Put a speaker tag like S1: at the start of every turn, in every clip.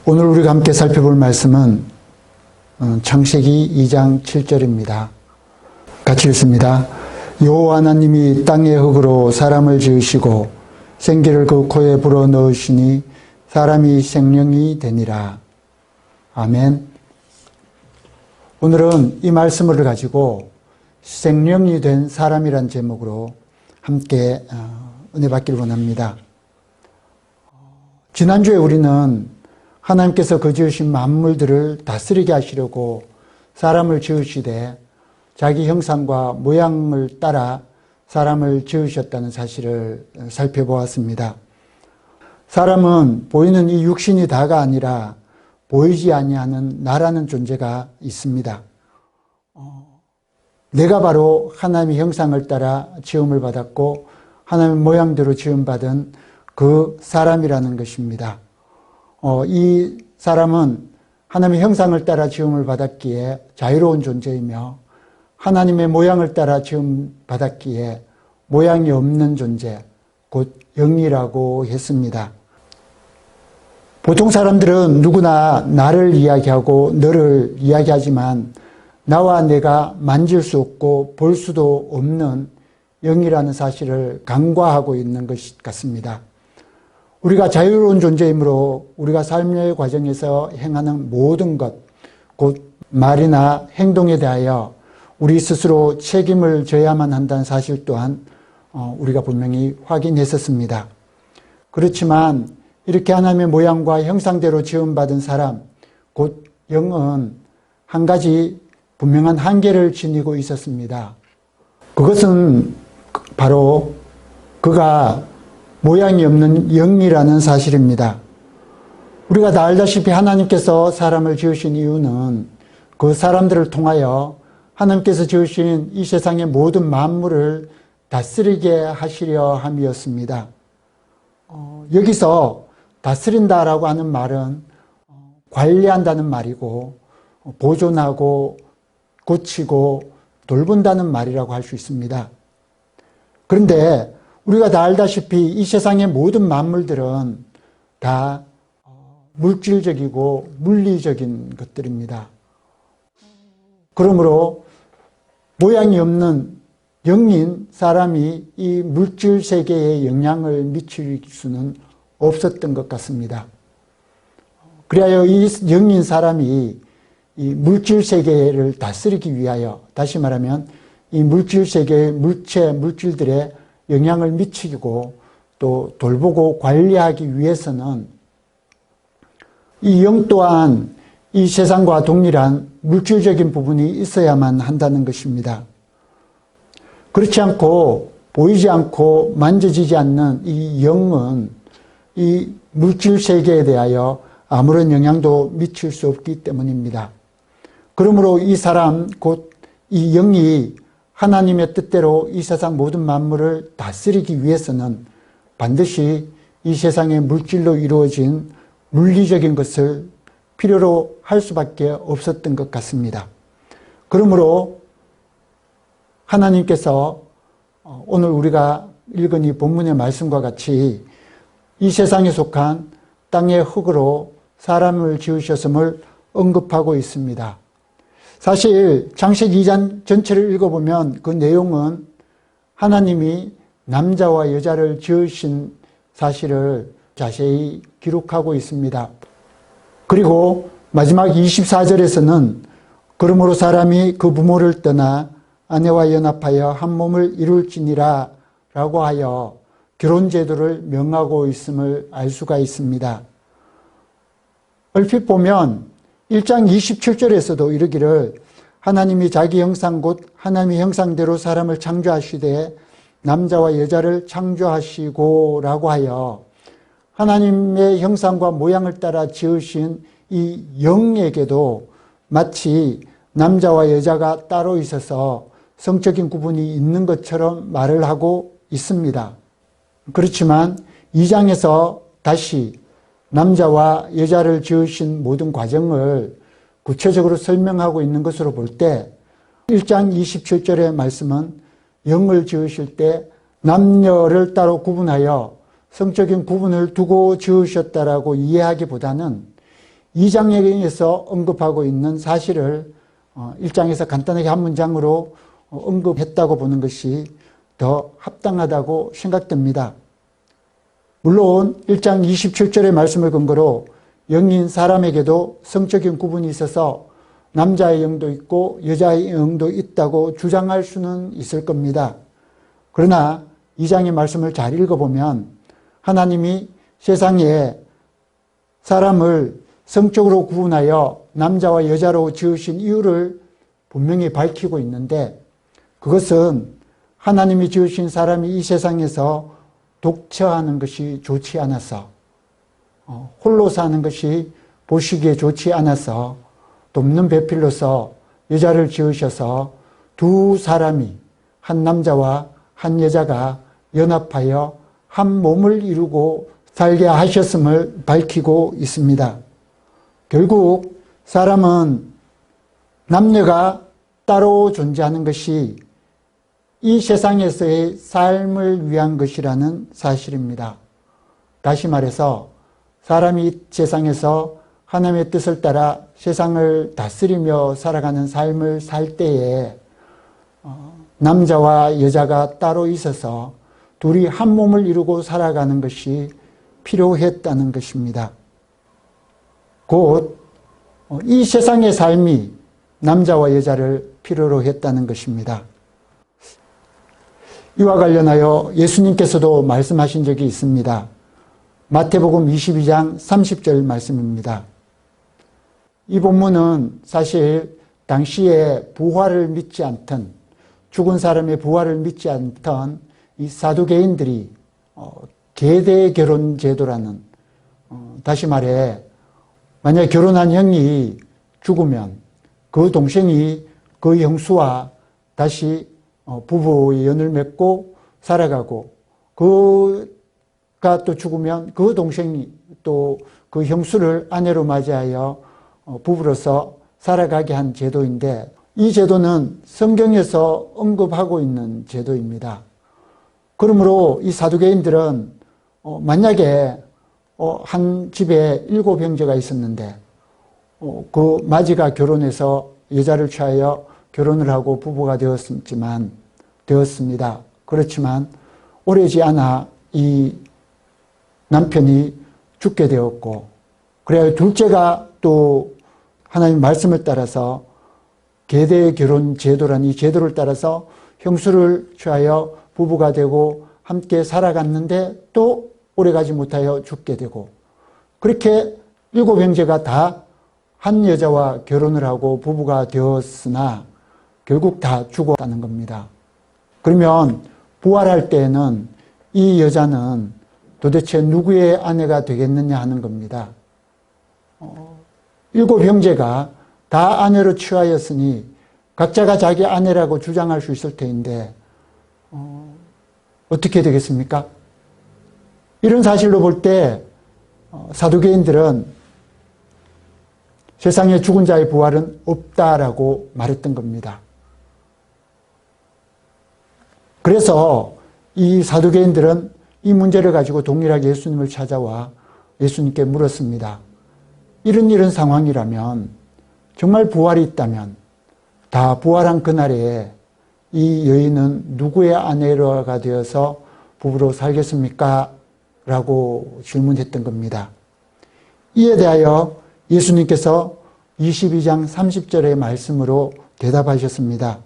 S1: 오늘 우리가 함께 살펴볼 말씀은 창세기 2장 7절입니다. 같이 읽습니다. 여호와 하나님이 땅의 흙으로 사람을 지으시고 생기를 그 코에 불어넣으시니 사람이 생명이 되니라. 아멘. 오늘은 이 말씀을 가지고 생명이 된 사람이란 제목으로 함께 은혜 받기를 원합니다. 지난주에 우리는 하나님께서 그 지으신 만물들을 다스리게 하시려고 사람을 지으시되 자기 형상과 모양을 따라 사람을 지으셨다는 사실을 살펴보았습니다. 사람은 보이는 이 육신이 다가 아니라 보이지 아니하는 나라는 존재가 있습니다. 내가 바로 하나님의 형상을 따라 지음을 받았고 하나님의 모양대로 지음받은 그 사람이라는 것입니다. 이 사람은 하나님의 형상을 따라 지음을 받았기에 자유로운 존재이며 하나님의 모양을 따라 지음 받았기에 모양이 없는 존재, 곧 영이라고 했습니다. 보통 사람들은 누구나 나를 이야기하고 너를 이야기하지만 나와 내가 만질 수 없고 볼 수도 없는 영이라는 사실을 간과하고 있는 것 같습니다. 우리가 자유로운 존재이므로 우리가 삶의 과정에서 행하는 모든 것, 곧 말이나 행동에 대하여 우리 스스로 책임을 져야만 한다는 사실 또한 우리가 분명히 확인했었습니다. 그렇지만 이렇게 하나님의 모양과 형상대로 지음받은 사람, 곧 영은 한 가지 분명한 한계를 지니고 있었습니다. 그것은 바로 그가 모양이 없는 영이라는 사실입니다. 우리가 다 알다시피 하나님께서 사람을 지으신 이유는 그 사람들을 통하여 하나님께서 지으신 이 세상의 모든 만물을 다스리게 하시려 함이었습니다. 여기서 다스린다라고 하는 말은 관리한다는 말이고 보존하고 고치고 돌본다는 말이라고 할 수 있습니다. 그런데 우리가 다 알다시피 이 세상의 모든 만물들은 다 물질적이고 물리적인 것들입니다. 그러므로 모양이 없는 영인 사람이 이 물질 세계에 영향을 미칠 수는 없었던 것 같습니다. 그리하여 이 영인 사람이 이 물질 세계를 다스리기 위하여, 다시 말하면 이 물질 세계의 물질들에 영향을 미치고 또 돌보고 관리하기 위해서는 이 영 또한 이 세상과 동일한 물질적인 부분이 있어야만 한다는 것입니다. 그렇지 않고 보이지 않고 만져지지 않는 이 영은 이 물질 세계에 대하여 아무런 영향도 미칠 수 없기 때문입니다. 그러므로 이 사람, 곧 이 영이 하나님의 뜻대로 이 세상 모든 만물을 다스리기 위해서는 반드시 이 세상의 물질로 이루어진 물리적인 것을 필요로 할 수밖에 없었던 것 같습니다. 그러므로 하나님께서 오늘 우리가 읽은 이 본문의 말씀과 같이 이 세상에 속한 땅의 흙으로 사람을 지으셨음을 언급하고 있습니다. 사실 창세기 2장 전체를 읽어보면 그 내용은 하나님이 남자와 여자를 지으신 사실을 자세히 기록하고 있습니다. 그리고 마지막 24절에서는 그러므로 사람이 그 부모를 떠나 아내와 연합하여 한 몸을 이룰지니라 라고 하여 결혼 제도를 명하고 있음을 알 수가 있습니다. 얼핏 보면 1장 27절에서도 이르기를 하나님이 자기 형상 곧 하나님의 형상대로 사람을 창조하시되 남자와 여자를 창조하시고 라고 하여 하나님의 형상과 모양을 따라 지으신 이 영에게도 마치 남자와 여자가 따로 있어서 성적인 구분이 있는 것처럼 말을 하고 있습니다. 그렇지만 2장에서 다시 남자와 여자를 지으신 모든 과정을 구체적으로 설명하고 있는 것으로 볼 때 1장 27절의 말씀은 영을 지으실 때 남녀를 따로 구분하여 성적인 구분을 두고 지으셨다라고 이해하기보다는 2장에서 언급하고 있는 사실을 1장에서 간단하게 한 문장으로 언급했다고 보는 것이 더 합당하다고 생각됩니다. 물론 1장 27절의 말씀을 근거로 영인 사람에게도 성적인 구분이 있어서 남자의 영도 있고 여자의 영도 있다고 주장할 수는 있을 겁니다. 그러나 2장의 말씀을 잘 읽어보면 하나님이 세상에 사람을 성적으로 구분하여 남자와 여자로 지으신 이유를 분명히 밝히고 있는데, 그것은 하나님이 지으신 사람이 이 세상에서 독처하는 것이 좋지 않아서, 홀로 사는 것이 보시기에 좋지 않아서 돕는 배필로서 여자를 지으셔서 두 사람이, 한 남자와 한 여자가 연합하여 한 몸을 이루고 살게 하셨음을 밝히고 있습니다. 결국 사람은 남녀가 따로 존재하는 것이 이 세상에서의 삶을 위한 것이라는 사실입니다. 다시 말해서 사람이 이 세상에서 하나님의 뜻을 따라 세상을 다스리며 살아가는 삶을 살 때에 남자와 여자가 따로 있어서 둘이 한 몸을 이루고 살아가는 것이 필요했다는 것입니다. 곧 이 세상의 삶이 남자와 여자를 필요로 했다는 것입니다. 이와 관련하여 예수님께서도 말씀하신 적이 있습니다. 마태복음 22장 30절 말씀입니다. 이 본문은 사실 당시에 부활을 믿지 않던, 죽은 사람의 부활을 믿지 않던 이 사두개인들이 계대 결혼 제도라는, 다시 말해 만약 결혼한 형이 죽으면 그 동생이 그 형수와 다시 부부의 연을 맺고 살아가고, 그가 또 죽으면 그 동생이 또 그 형수를 아내로 맞이하여 부부로서 살아가게 한 제도인데, 이 제도는 성경에서 언급하고 있는 제도입니다. 그러므로 이 사두개인들은 만약에 한 집에 7 형제가 있었는데 그 마지가 결혼해서 여자를 취하여 결혼을 하고 부부가 되었습니다. 그렇지만 오래지 않아 이 남편이 죽게 되었고, 그래야 둘째가 또 하나님 말씀을 따라서 계대 결혼 제도라는 이 제도를 따라서 형수를 취하여 부부가 되고 함께 살아갔는데 또 오래가지 못하여 죽게 되고, 그렇게 7 형제가 다 한 여자와 결혼을 하고 부부가 되었으나 결국 다 죽었다는 겁니다. 그러면 부활할 때에는 이 여자는 도대체 누구의 아내가 되겠느냐 하는 겁니다. 7 형제가 다 아내로 취하였으니 각자가 자기 아내라고 주장할 수 있을 터인데 어떻게 되겠습니까? 이런 사실로 볼 때 사두개인들은 세상에 죽은 자의 부활은 없다라고 말했던 겁니다. 그래서 이 사두개인들은 이 문제를 가지고 동일하게 예수님을 찾아와 예수님께 물었습니다. 이런 상황이라면, 정말 부활이 있다면 다 부활한 그날에 이 여인은 누구의 아내가 되어서 부부로 살겠습니까? 라고 질문했던 겁니다. 이에 대하여 예수님께서 22장 30절의 말씀으로 대답하셨습니다.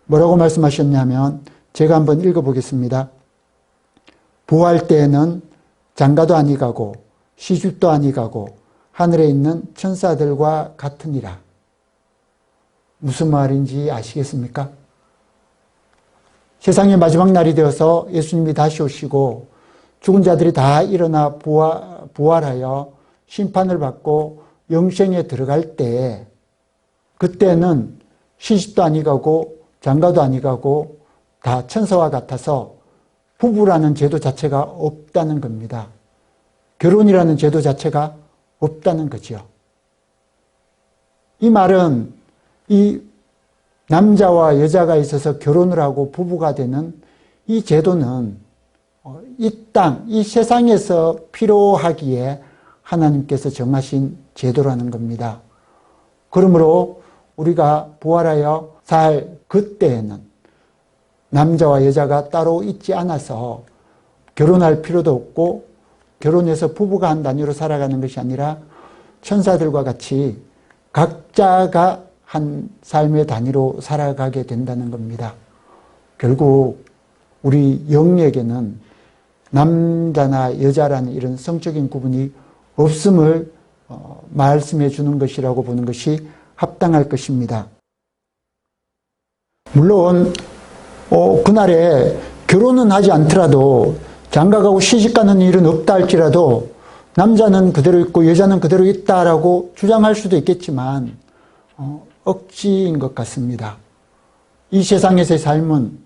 S1: 뭐라고 말씀하셨냐면, 제가 한번 읽어보겠습니다. 부활 때에는 장가도 아니 가고 시집도 아니 가고 하늘에 있는 천사들과 같으니라. 무슨 말인지 아시겠습니까? 세상의 마지막 날이 되어서 예수님이 다시 오시고 죽은 자들이 다 일어나 부활하여 심판을 받고 영생에 들어갈 때, 그때는 시집도 아니 가고 장가도 아니 가고 다 천사와 같아서 부부라는 제도 자체가 없다는 겁니다. 결혼이라는 제도 자체가 없다는 거죠. 이 말은 이 남자와 여자가 있어서 결혼을 하고 부부가 되는 이 제도는 이 세상에서 필요하기에 하나님께서 정하신 제도라는 겁니다. 그러므로 우리가 부활하여 살 그때에는 남자와 여자가 따로 있지 않아서 결혼할 필요도 없고 결혼해서 부부가 한 단위로 살아가는 것이 아니라 천사들과 같이 각자가 한 삶의 단위로 살아가게 된다는 겁니다. 결국 우리 영에게는 남자나 여자라는 이런 성적인 구분이 없음을 말씀해 주는 것이라고 보는 것이 합당할 것입니다. 물론 그날에 결혼은 하지 않더라도 장가가고 시집가는 일은 없다 할지라도 남자는 그대로 있고 여자는 그대로 있다라고 주장할 수도 있겠지만 억지인 것 같습니다. 이 세상에서의 삶은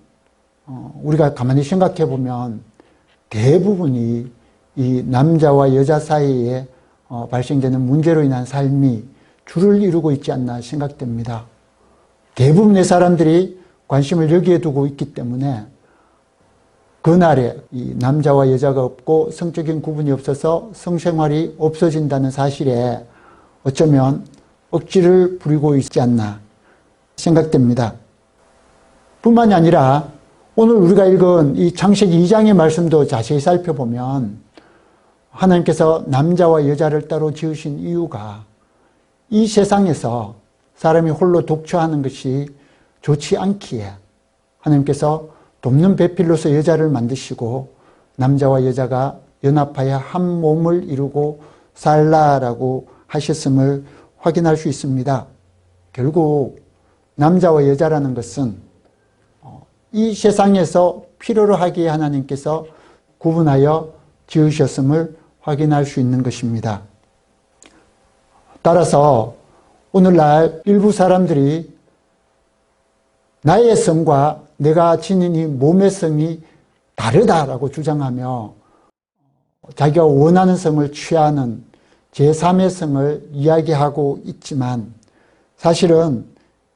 S1: 우리가 가만히 생각해 보면 대부분이 이 남자와 여자 사이에 발생되는 문제로 인한 삶이 주를 이루고 있지 않나 생각됩니다. 대부분의 사람들이 관심을 여기에 두고 있기 때문에 그날에 이 남자와 여자가 없고 성적인 구분이 없어서 성생활이 없어진다는 사실에 어쩌면 억지를 부리고 있지 않나 생각됩니다. 뿐만이 아니라 오늘 우리가 읽은 이 창세기 2장의 말씀도 자세히 살펴보면 하나님께서 남자와 여자를 따로 지으신 이유가 이 세상에서 사람이 홀로 독처하는 것이 좋지 않기에 하나님께서 돕는 배필로서 여자를 만드시고 남자와 여자가 연합하여 한 몸을 이루고 살라라고 하셨음을 확인할 수 있습니다. 결국 남자와 여자라는 것은 이 세상에서 필요로 하기에 하나님께서 구분하여 지으셨음을 확인할 수 있는 것입니다. 따라서 오늘날 일부 사람들이 나의 성과 내가 지닌 이 몸의 성이 다르다라고 주장하며 자기가 원하는 성을 취하는 제3의 성을 이야기하고 있지만 사실은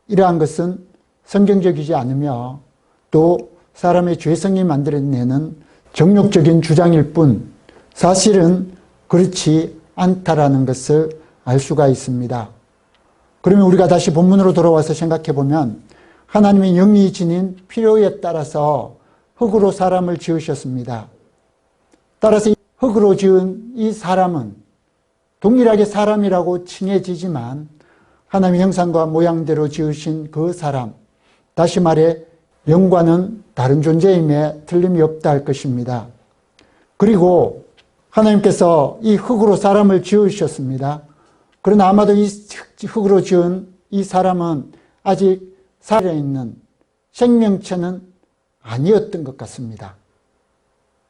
S1: 이러한 것은 성경적이지 않으며 또 사람의 죄성이 만들어내는 정욕적인 주장일 뿐 사실은 그렇지 않다라는 것을 알 수가 있습니다. 그러면 우리가 다시 본문으로 돌아와서 생각해 보면 하나님의 영이 지닌 필요에 따라서 흙으로 사람을 지으셨습니다. 따라서 흙으로 지은 이 사람은 동일하게 사람이라고 칭해지지만 하나님의 형상과 모양대로 지으신 그 사람, 다시 말해 영과는 다른 존재임에 틀림이 없다 할 것입니다. 그리고 하나님께서 이 흙으로 사람을 지으셨습니다. 그러나 아마도 이 흙으로 지은 이 사람은 아직 살아있는 생명체는 아니었던 것 같습니다.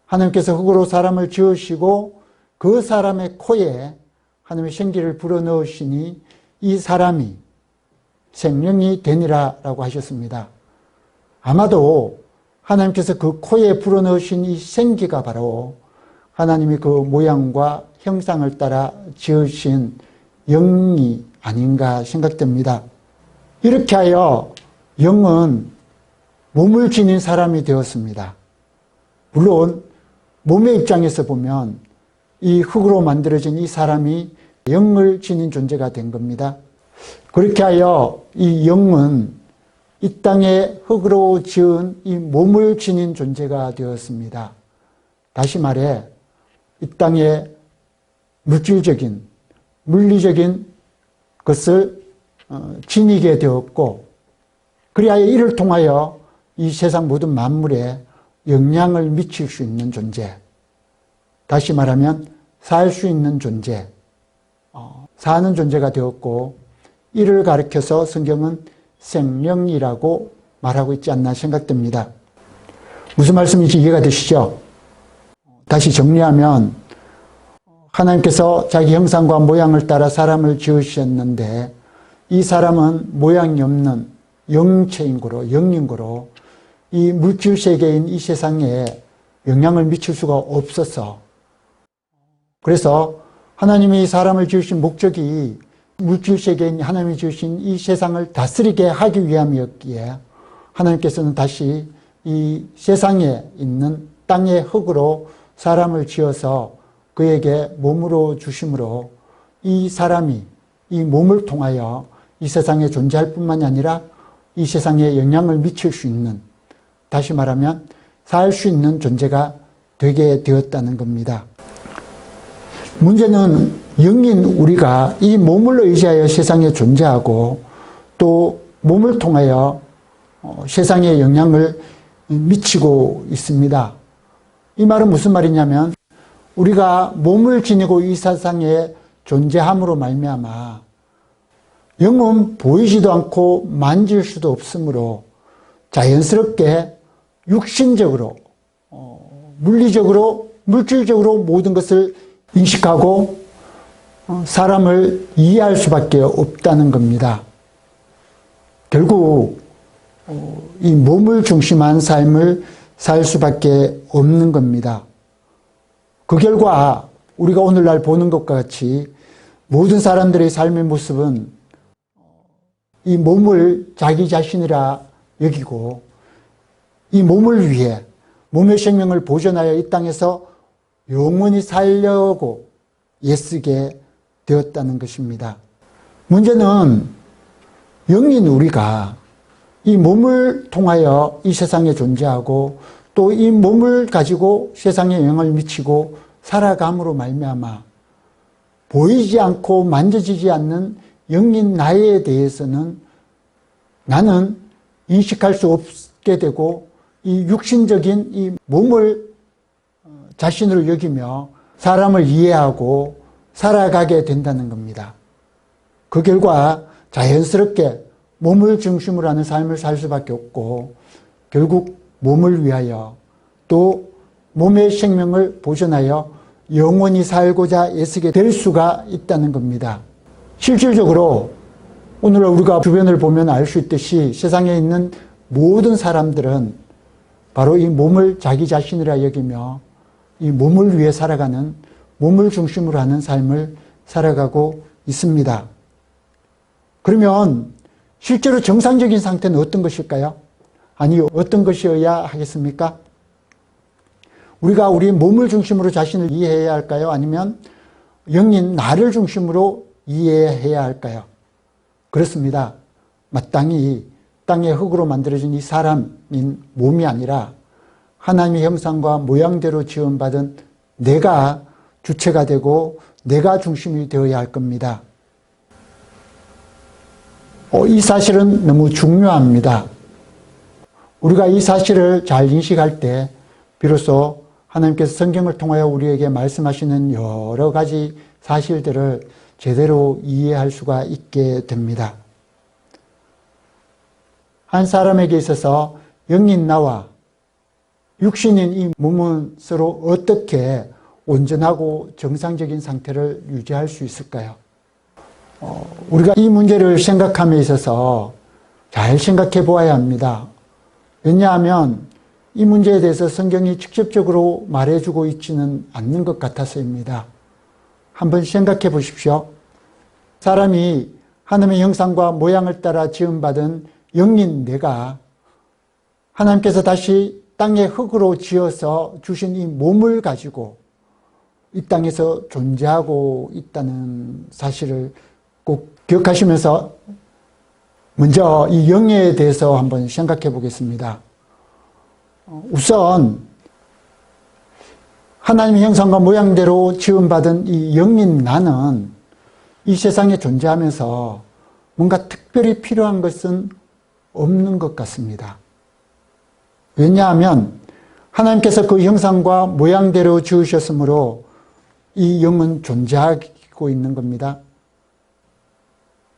S1: 하나님께서 흙으로 사람을 지으시고 그 사람의 코에 하나님의 생기를 불어넣으시니 이 사람이 생명이 되니라라고 하셨습니다. 아마도 하나님께서 그 코에 불어넣으신 이 생기가 바로 하나님이 그 모양과 형상을 따라 지으신 영이 아닌가 생각됩니다. 이렇게 하여 영은 몸을 지닌 사람이 되었습니다. 물론 몸의 입장에서 보면 이 흙으로 만들어진 이 사람이 영을 지닌 존재가 된 겁니다. 그렇게 하여 이 영은 이 땅에 흙으로 지은 이 몸을 지닌 존재가 되었습니다. 다시 말해 이 땅에 물질적인, 물리적인 것을 지니게 되었고 그리하여 이를 통하여 이 세상 모든 만물에 영향을 미칠 수 있는 존재, 다시 말하면 살 수 있는 존재, 사는 존재가 되었고 이를 가리켜서 성경은 생명이라고 말하고 있지 않나 생각됩니다. 무슨 말씀인지 이해가 되시죠? 다시 정리하면 하나님께서 자기 형상과 모양을 따라 사람을 지으셨는데 이 사람은 모양이 없는 영체인 거로, 영인 거로 이 물질 세계인 이 세상에 영향을 미칠 수가 없어서 그래서 하나님이 사람을 지으신 목적이 물질 세계인 하나님이 지으신 이 세상을 다스리게 하기 위함이었기에 하나님께서는 다시 이 세상에 있는 땅의 흙으로 사람을 지어서 그에게 몸으로 주심으로 이 사람이 이 몸을 통하여 이 세상에 존재할 뿐만이 아니라 이 세상에 영향을 미칠 수 있는, 다시 말하면 살 수 있는 존재가 되게 되었다는 겁니다. 문제는 영인 우리가 이 몸을 의지하여 세상에 존재하고 또 몸을 통하여 세상에 영향을 미치고 있습니다. 이 말은 무슨 말이냐면 우리가 몸을 지니고 이 세상에 존재함으로 말미암아 영은 보이지도 않고 만질 수도 없으므로 자연스럽게 육신적으로, 물리적으로, 물질적으로 모든 것을 인식하고 사람을 이해할 수밖에 없다는 겁니다. 결국 이 몸을 중심한 삶을 살 수밖에 없는 겁니다. 그 결과 우리가 오늘날 보는 것과 같이 모든 사람들의 삶의 모습은 이 몸을 자기 자신이라 여기고 이 몸을 위해 몸의 생명을 보존하여 이 땅에서 영원히 살려고 애쓰게 되었다는 것입니다. 문제는 영인 우리가 이 몸을 통하여 이 세상에 존재하고 또 이 몸을 가지고 세상에 영향을 미치고 살아감으로 말미암아 보이지 않고 만져지지 않는 영인 나에 대해서는 나는 인식할 수 없게 되고 이 육신적인 이 몸을 자신으로 여기며 사람을 이해하고 살아가게 된다는 겁니다. 그 결과 자연스럽게 몸을 중심으로 하는 삶을 살 수밖에 없고 결국 몸을 위하여 또 몸의 생명을 보존하여 영원히 살고자 애쓰게 될 수가 있다는 겁니다. 실질적으로 오늘 우리가 주변을 보면 알 수 있듯이 세상에 있는 모든 사람들은 바로 이 몸을 자기 자신이라 여기며 이 몸을 위해 살아가는, 몸을 중심으로 하는 삶을 살아가고 있습니다. 그러면 실제로 정상적인 상태는 어떤 것일까요? 아니, 어떤 것이어야 하겠습니까? 우리가 우리 몸을 중심으로 자신을 이해해야 할까요? 아니면 영인 나를 중심으로 이해해야 할까요? 그렇습니다. 마땅히 땅의 흙으로 만들어진 이 사람인 몸이 아니라 하나님의 형상과 모양대로 지음받은 내가 주체가 되고 내가 중심이 되어야 할 겁니다. 이 사실은 너무 중요합니다. 우리가 이 사실을 잘 인식할 때 비로소 하나님께서 성경을 통하여 우리에게 말씀하시는 여러 가지 사실들을 제대로 이해할 수가 있게 됩니다. 한 사람에게 있어서 영인 나와 육신인 이 몸은 서로 어떻게 온전하고 정상적인 상태를 유지할 수 있을까요? 우리가 이 문제를 생각함에 있어서 잘 생각해 보아야 합니다. 왜냐하면 이 문제에 대해서 성경이 직접적으로 말해주고 있지는 않는 것 같아서입니다. 한번 생각해 보십시오. 사람이 하나님의 형상과 모양을 따라 지음받은 영인 내가 하나님께서 다시 땅의 흙으로 지어서 주신 이 몸을 가지고 이 땅에서 존재하고 있다는 사실을 꼭 기억하시면서 먼저 이 영에 대해서 한번 생각해 보겠습니다. 우선 하나님의 형상과 모양대로 지음받은 이 영인 나는 이 세상에 존재하면서 뭔가 특별히 필요한 것은 없는 것 같습니다. 왜냐하면 하나님께서 그 형상과 모양대로 지으셨으므로 이 영은 존재하고 있는 겁니다.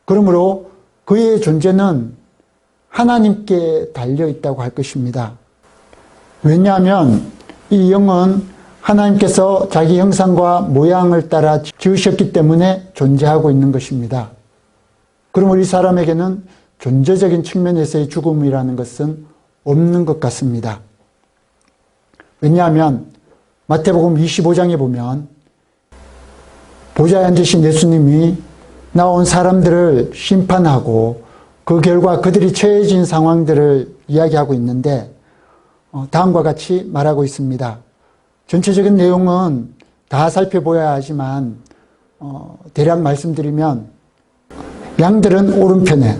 S1: 그러므로 그의 존재는 하나님께 달려있다고 할 것입니다. 왜냐하면 이 영은 하나님께서 자기 형상과 모양을 따라 지으셨기 때문에 존재하고 있는 것입니다. 그러므로 이 사람에게는 존재적인 측면에서의 죽음이라는 것은 없는 것 같습니다. 왜냐하면 마태복음 25장에 보면 보좌에 앉으신 예수님이 나온 사람들을 심판하고 그 결과 그들이 처해진 상황들을 이야기하고 있는데 다음과 같이 말하고 있습니다. 전체적인 내용은 다 살펴보아야 하지만 대략 말씀드리면 양들은 오른편에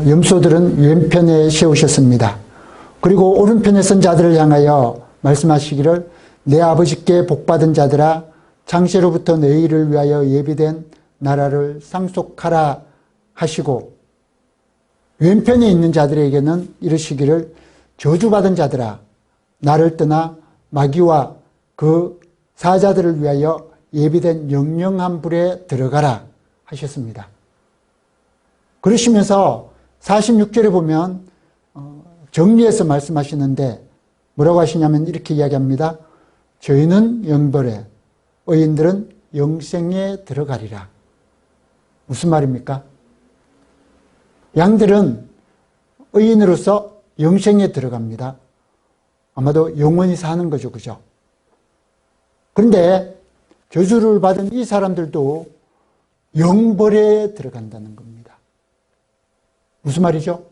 S1: 염소들은 왼편에 세우셨습니다. 그리고 오른편에 선 자들을 향하여 말씀하시기를 내 아버지께 복받은 자들아 창세로부터 너희를 위하여 예비된 나라를 상속하라 하시고 왼편에 있는 자들에게는 이르시기를 저주받은 자들아 나를 떠나 마귀와 그 사자들을 위하여 예비된 영영한 불에 들어가라 하셨습니다. 그러시면서 46절에 보면 정리해서 말씀하시는데 뭐라고 하시냐면 이렇게 이야기합니다. 저희는 영벌에 의인들은 영생에 들어가리라. 무슨 말입니까? 양들은 의인으로서 영생에 들어갑니다. 아마도 영원히 사는 거죠. 그죠? 그런데 저주를 받은 이 사람들도 영벌에 들어간다는 겁니다. 무슨 말이죠?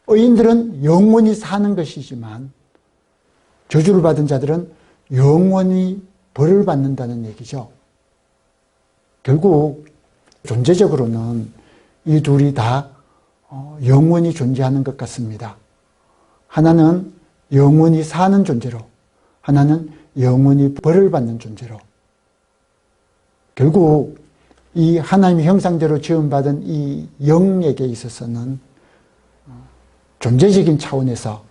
S1: 의인들은 영원히 사는 것이지만 저주를 받은 자들은 영원히 벌을 받는다는 얘기죠. 결국 존재적으로는 이 둘이 다 영원히 존재하는 것 같습니다. 하나는 영원히 사는 존재로, 하나는 영원히 벌을 받는 존재로. 결국 이 하나님의 형상대로 지음받은 이 영에게 있어서는 존재적인 차원에서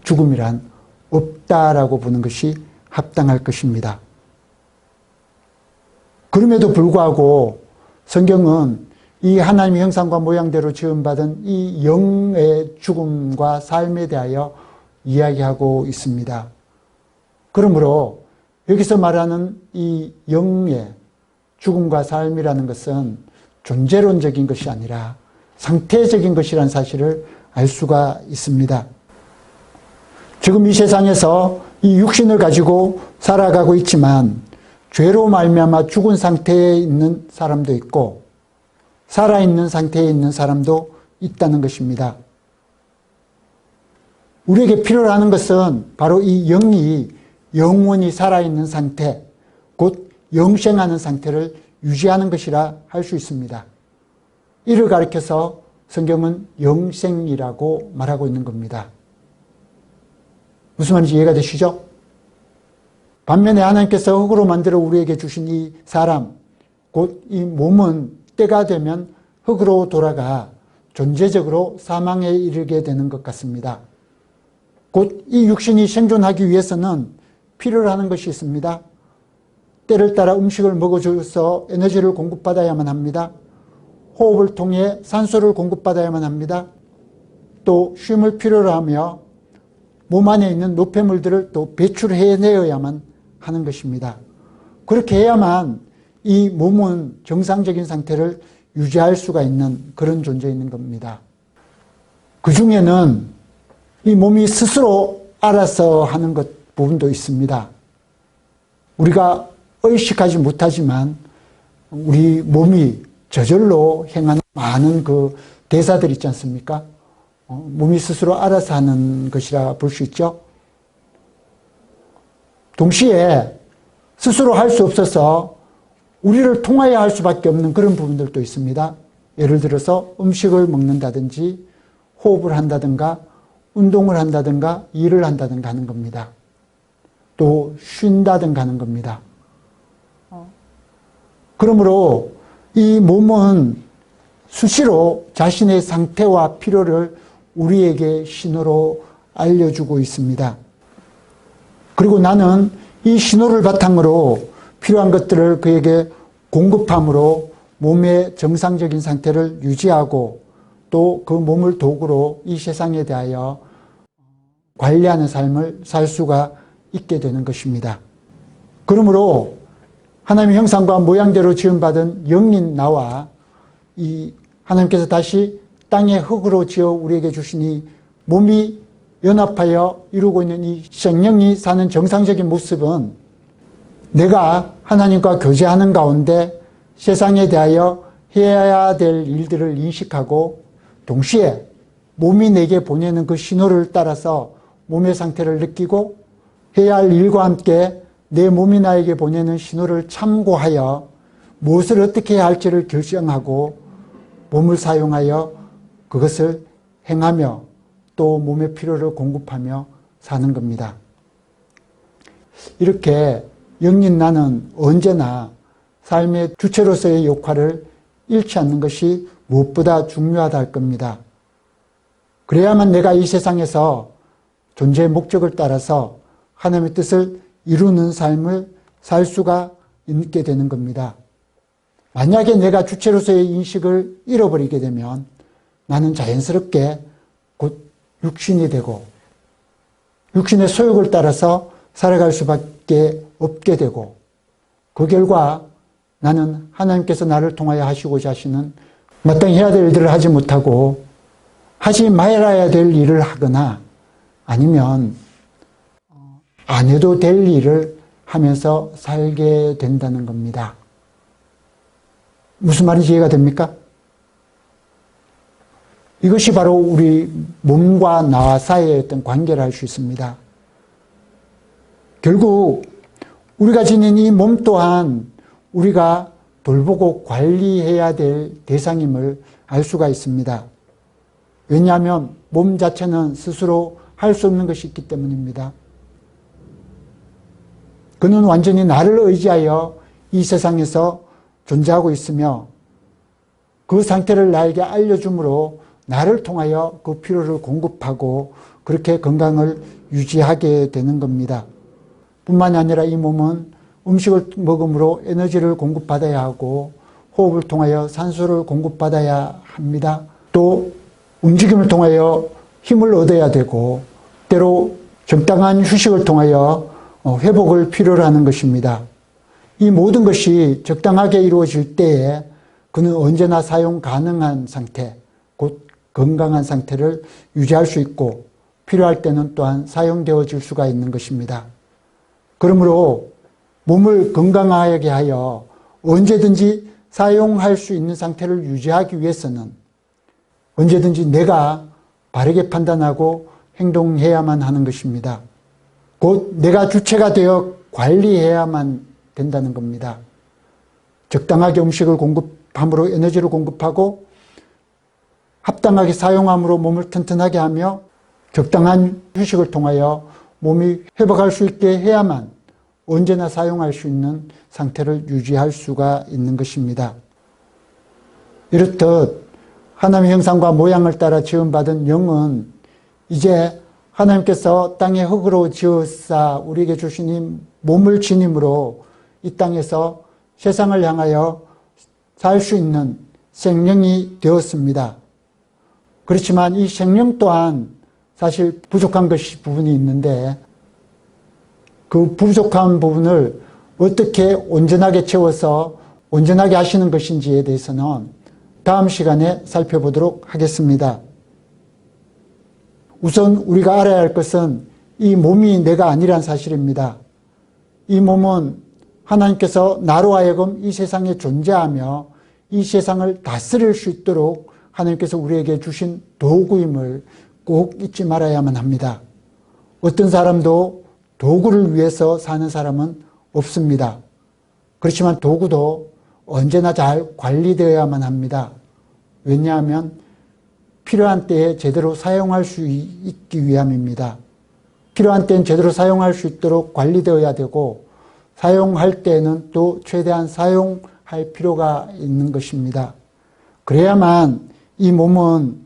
S1: 죽음이란 없다라고 보는 것이 합당할 것입니다. 그럼에도 불구하고 성경은 이 하나님의 형상과 모양대로 지음받은 이 영의 죽음과 삶에 대하여 이야기하고 있습니다. 그러므로 여기서 말하는 이 영의 죽음과 삶이라는 것은 존재론적인 것이 아니라 상태적인 것이라는 사실을 알 수가 있습니다. 지금 이 세상에서 이 육신을 가지고 살아가고 있지만 죄로 말미암아 죽은 상태에 있는 사람도 있고 살아있는 상태에 있는 사람도 있다는 것입니다. 우리에게 필요로 하는 것은 바로 이 영이 영원히 살아있는 상태, 곧 영생하는 상태를 유지하는 것이라 할 수 있습니다. 이를 가리켜서 성경은 영생이라고 말하고 있는 겁니다. 무슨 말인지 이해가 되시죠? 반면에 하나님께서 흙으로 만들어 우리에게 주신 이 사람, 곧 이 몸은 때가 되면 흙으로 돌아가 존재적으로 사망에 이르게 되는 것 같습니다. 곧 이 육신이 생존하기 위해서는 필요로 하는 것이 있습니다. 때를 따라 음식을 먹어줘서 에너지를 공급받아야만 합니다. 호흡을 통해 산소를 공급받아야만 합니다. 또 쉼을 필요로 하며 몸 안에 있는 노폐물들을 또 배출해내어야만 하는 것입니다. 그렇게 해야만 이 몸은 정상적인 상태를 유지할 수가 있는 그런 존재인 겁니다. 그 중에는 이 몸이 스스로 알아서 하는 것 부분도 있습니다. 우리가 의식하지 못하지만 우리 몸이 저절로 행하는 많은 그 대사들 있지 않습니까? 몸이 스스로 알아서 하는 것이라 볼 수 있죠. 동시에 스스로 할 수 없어서 우리를 통하여 할 수밖에 없는 그런 부분들도 있습니다. 예를 들어서 음식을 먹는다든지 호흡을 한다든가 운동을 한다든가 일을 한다든가 하는 겁니다. 또 쉰다든가 하는 겁니다. 그러므로 이 몸은 수시로 자신의 상태와 필요를 우리에게 신호로 알려주고 있습니다. 그리고 나는 이 신호를 바탕으로 필요한 것들을 그에게 공급함으로 몸의 정상적인 상태를 유지하고 또 그 몸을 도구로 이 세상에 대하여 관리하는 삶을 살 수가 있게 되는 것입니다. 그러므로 하나님의 형상과 모양대로 지음받은 영인 나와 이 하나님께서 다시 땅의 흙으로 지어 우리에게 주시니 몸이 연합하여 이루고 있는 이 생명이 사는 정상적인 모습은 내가 하나님과 교제하는 가운데 세상에 대하여 해야 될 일들을 인식하고 동시에 몸이 내게 보내는 그 신호를 따라서 몸의 상태를 느끼고 해야 할 일과 함께 내 몸이 나에게 보내는 신호를 참고하여 무엇을 어떻게 해야 할지를 결정하고 몸을 사용하여 그것을 행하며 또 몸의 필요를 공급하며 사는 겁니다. 이렇게 영린 나는 언제나 삶의 주체로서의 역할을 잃지 않는 것이 무엇보다 중요하다 할 겁니다. 그래야만 내가 이 세상에서 존재의 목적을 따라서 하나님의 뜻을 이루는 삶을 살 수가 있게 되는 겁니다. 만약에 내가 주체로서의 인식을 잃어버리게 되면 나는 자연스럽게 곧 육신이 되고 육신의 소욕을 따라서 살아갈 수밖에 없게 되고 그 결과 나는 하나님께서 나를 통하여 하시고자 하시는 마땅히 해야 될 일들을 하지 못하고 하지 말아야 될 일을 하거나 아니면 안 해도 될 일을 하면서 살게 된다는 겁니다. 무슨 말인지 이해가 됩니까? 이것이 바로 우리 몸과 나와 사이의 어떤 관계를 알 수 있습니다. 결국 우리가 지닌 이 몸 또한 우리가 돌보고 관리해야 될 대상임을 알 수가 있습니다. 왜냐하면 몸 자체는 스스로 할 수 없는 것이 있기 때문입니다. 그는 완전히 나를 의지하여 이 세상에서 존재하고 있으며 그 상태를 나에게 알려주므로 나를 통하여 그 필요를 공급하고 그렇게 건강을 유지하게 되는 겁니다. 뿐만이 아니라 이 몸은 음식을 먹음으로 에너지를 공급받아야 하고 호흡을 통하여 산소를 공급받아야 합니다. 또 움직임을 통하여 힘을 얻어야 되고 때로 적당한 휴식을 통하여 회복을 필요로 하는 것입니다. 이 모든 것이 적당하게 이루어질 때에 그는 언제나 사용 가능한 상태, 곧 건강한 상태를 유지할 수 있고 필요할 때는 또한 사용되어질 수가 있는 것입니다. 그러므로 몸을 건강하게 하여 언제든지 사용할 수 있는 상태를 유지하기 위해서는 언제든지 내가 바르게 판단하고 행동해야만 하는 것입니다. 곧 내가 주체가 되어 관리해야만 된다는 겁니다. 적당하게 음식을 공급함으로 에너지를 공급하고 합당하게 사용함으로 몸을 튼튼하게 하며 적당한 휴식을 통하여 몸이 회복할 수 있게 해야만 언제나 사용할 수 있는 상태를 유지할 수가 있는 것입니다. 이렇듯 하나님의 형상과 모양을 따라 지음받은 영은 이제 하나님께서 땅의 흙으로 지으사 우리에게 주신 이 몸을 지님으로 이 땅에서 세상을 향하여 살 수 있는 생명이 되었습니다. 그렇지만 이 생명 또한 사실 부족한 것이 부분이 있는데 그 부족한 부분을 어떻게 온전하게 채워서 온전하게 하시는 것인지에 대해서는 다음 시간에 살펴보도록 하겠습니다. 우선 우리가 알아야 할 것은 이 몸이 내가 아니란 사실입니다. 이 몸은 하나님께서 나로 하여금 이 세상에 존재하며 이 세상을 다스릴 수 있도록 하나님께서 우리에게 주신 도구임을 꼭 잊지 말아야만 합니다. 어떤 사람도 도구를 위해서 사는 사람은 없습니다. 그렇지만 도구도 언제나 잘 관리되어야만 합니다. 왜냐하면 필요한 때에 제대로 사용할 수 있기 위함입니다. 필요한 때는 제대로 사용할 수 있도록 관리되어야 되고 사용할 때는 또 최대한 사용할 필요가 있는 것입니다. 그래야만 이 몸은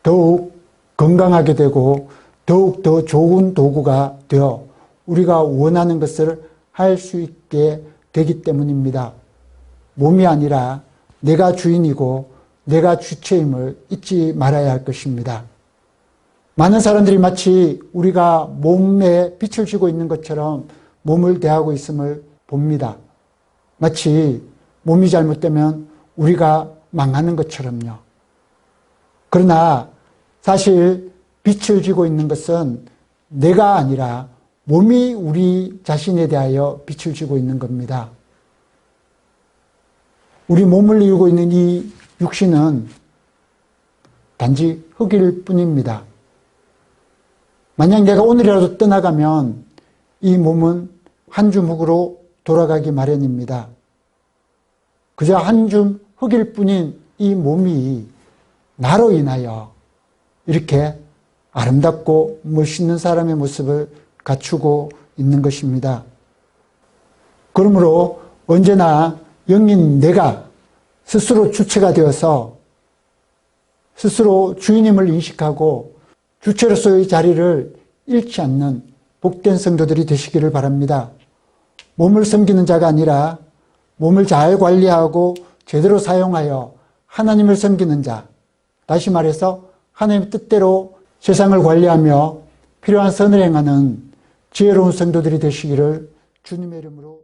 S1: 더욱 건강하게 되고 더욱 더 좋은 도구가 되어 우리가 원하는 것을 할 수 있게 되기 때문입니다. 몸이 아니라 내가 주인이고 내가 주체임을 잊지 말아야 할 것입니다. 많은 사람들이 마치 우리가 몸에 빛을 쥐고 있는 것처럼 몸을 대하고 있음을 봅니다. 마치 몸이 잘못되면 우리가 망하는 것처럼요. 그러나 사실 빛을 쥐고 있는 것은 내가 아니라 몸이 우리 자신에 대하여 빛을 쥐고 있는 겁니다. 우리 몸을 이루고 있는 이 육신은 단지 흙일 뿐입니다. 만약 내가 오늘이라도 떠나가면 이 몸은 한 줌 흙으로 돌아가기 마련입니다. 그저 한 줌 흙일 뿐인 이 몸이 나로 인하여 이렇게 아름답고 멋있는 사람의 모습을 갖추고 있는 것입니다. 그러므로 언제나 영인 내가 스스로 주체가 되어서 스스로 주인임을 인식하고 주체로서의 자리를 잃지 않는 복된 성도들이 되시기를 바랍니다. 몸을 섬기는 자가 아니라 몸을 잘 관리하고 제대로 사용하여 하나님을 섬기는 자, 다시 말해서 하나님의 뜻대로 세상을 관리하며 필요한 선을 행하는 지혜로운 성도들이 되시기를 주님의 이름으로